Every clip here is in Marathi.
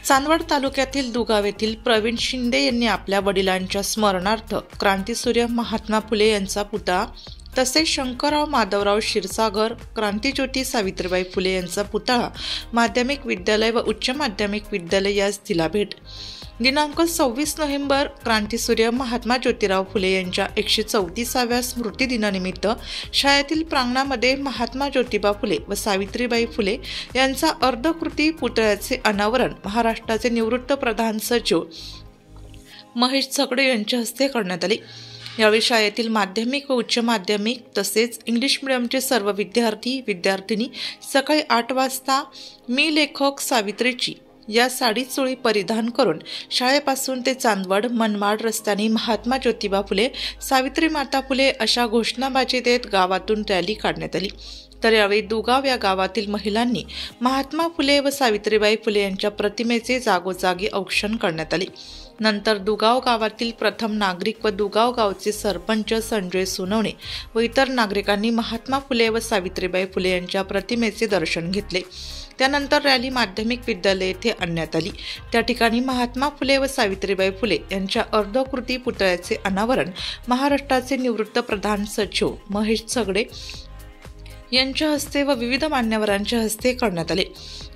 चांदवड तालुक्यातील दुगाव येथील प्रवीण शिंदे यांनी आपल्या वडिलांच्या स्मरणार्थ क्रांतीसूर्य महात्मा फुले यांचा पुतळा तसेच शंकरराव माधवराव क्षीरसागर, क्रांतीज्योती सावित्रीबाई फुले यांचा पुतळा माध्यमिक विद्यालय व उच्च माध्यमिक विद्यालय यास दिला भेट। दिनांक 26 नोव्हेंबर क्रांतीसूर्य महात्मा ज्योतिराव फुले यांच्या 134व्या स्मृती दिनानिमित्त शाळेतील प्रांगणामध्ये महात्मा ज्योतिबा फुले व सावित्रीबाई फुले यांचा अर्धकृती पुतळ्याचे अनावरण महाराष्ट्राचे निवृत्त प्रधान सचिव महेश झगडे यांच्या हस्ते करण्यात आले। यावेळी शाळेतील माध्यमिक व उच्च माध्यमिक तसेच इंग्लिश मीडियमचे सर्व विद्यार्थिनी सकाळी 8 वाजता मी लेखक सावित्रीची या साडी चोळी परिधान करून शाळेपासून ते चांदवड मनमाड रस्त्याने महात्मा ज्योतिबा फुले, सावित्री माता फुले अशा घोषणाबाजी देत गावातून रॅली काढण्यात आली। तर यावेळी दुगाव या गावातील महिलांनी महात्मा फुले व सावित्रीबाई फुले यांच्या प्रतिमेचे जागोजागी औक्षण करण्यात आले। नंतर दुगाव गावातील प्रथम नागरिक व दुगाव गावचे सरपंच संजय सोनवणे व इतर नागरिकांनी महात्मा फुले व सावित्रीबाई फुले यांच्या प्रतिमेचे दर्शन घेतले। त्यानंतर रॅली माध्यमिक विद्यालय येथे आणण्यात आली। त्या ठिकाणी महात्मा फुले व सावित्रीबाई फुले यांच्या अर्धकृती पुतळ्याचे अनावरण महाराष्ट्राचे निवृत्त प्रधान सचिव महेश झगडे यांच्या हस्ते व विविध मान्यवरांच्या हस्ते करण्यात आले।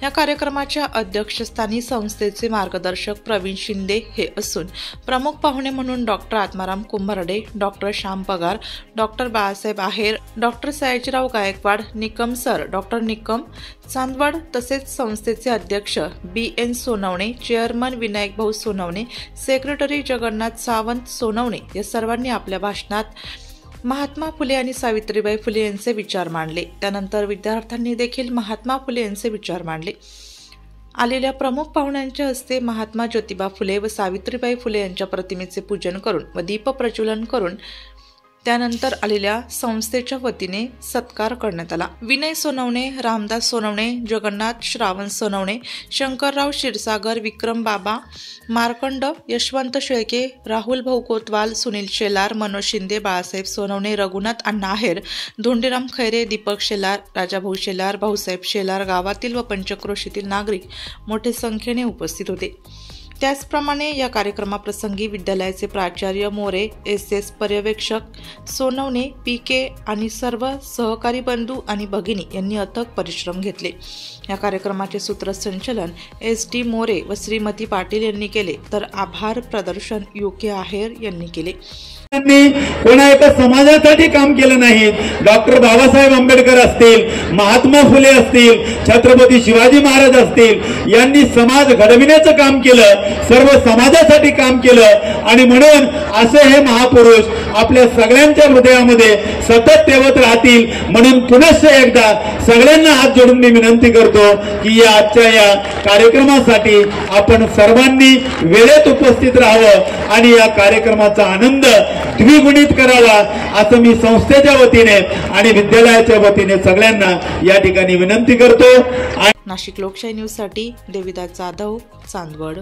या कार्यक्रमाच्या अध्यक्षस्थानी संस्थेचे मार्गदर्शक प्रवीण शिंदे हे असून प्रमुख पाहुणे म्हणून doctor Atmaram Kumbharde, doctor Shyam Pagar, doctor Balasaheb Aher, doctor Sayajirao Gaikwad, Nikam sir, doctor Nikam Chandwad तसेच संस्थेचे अध्यक्ष BN Sonawane, chairman Vinayak Bhau Sonawane, secretary Jagannath Sawant Sonawane या सर्वांनी आपल्या भाषणात महात्मा फुले आणि सावित्रीबाई फुले यांचे विचार मांडले। त्यानंतर विद्यार्थ्यांनी देखील महात्मा फुले यांचे विचार मांडले। आलेल्या प्रमुख पाहुण्यांच्या हस्ते महात्मा ज्योतिबा फुले व सावित्रीबाई फुले यांच्या प्रतिमेचे पूजन करून व दीप प्रज्वलन करून त्यानंतर आलेल्या संस्थेच्या वतीने सत्कार करण्यात आला। विनय सोनवणे, रामदास सोनवणे, जगन्नाथ श्रावण सोनवणे, शंकरराव क्षीरसागर, विक्रम बाबा मार्कंड, यशवंत शेळके, राहुल भाऊ कोतवाल, सुनील शेलार, मनोज शिंदे, बाळासाहेब सोनवणे, रघुनाथ अण्णा आहेर, धोंडीराम खैरे, दीपक शेलार, राजाभाऊ शेलार, भाऊसाहेब शेलार गावातील व पंचक्रोशीतील नागरिक मोठ्या संख्येने उपस्थित होते। त्याचप्रमाणे या कार्यक्रमाप्रसंगी विद्यालयाचे प्राचार्य मोरे, SS पर्यवेक्षक सोनवणे, PK आणि सर्व सहकारी बंधू आणि भगिनी यांनी अथक परिश्रम घेतले। या कार्यक्रमाचे सूत्रसंचालन SD मोरे व श्रीमती पाटील यांनी केले, तर आभार प्रदर्शन UK आहेर यांनी केले। कोणा एका समाजासाठी काम केलं नाही। डॉक्टर बाबासाहेब आंबेडकर असतील, महात्मा फुले असतील, छत्रपती शिवाजी महाराज असतील यांनी समाज घडविण्याचं काम केलं, सर्व समाजासाठी काम केलं आणि म्हणून असे हे महापुरुष आपल्या सगळ्यांच्या हृदयामध्ये सतत ठेवत राहतील। म्हणून पुनश्च एकदा सगळ्यांना हात जोडून मी विनंती करतो की या आजच्या या कार्यक्रमासाठी आपण सर्वांनी वेळेत उपस्थित राहावं आणि या कार्यक्रमाचा आनंद द्विगुणित करावा असं मी संस्थेच्या वतीने आणि विद्यालयाच्या वतीने सगळ्यांना या ठिकाणी विनंती करतो। नाशिक लोकशाही न्यूज साठी देविदास जाधव, चांदवड।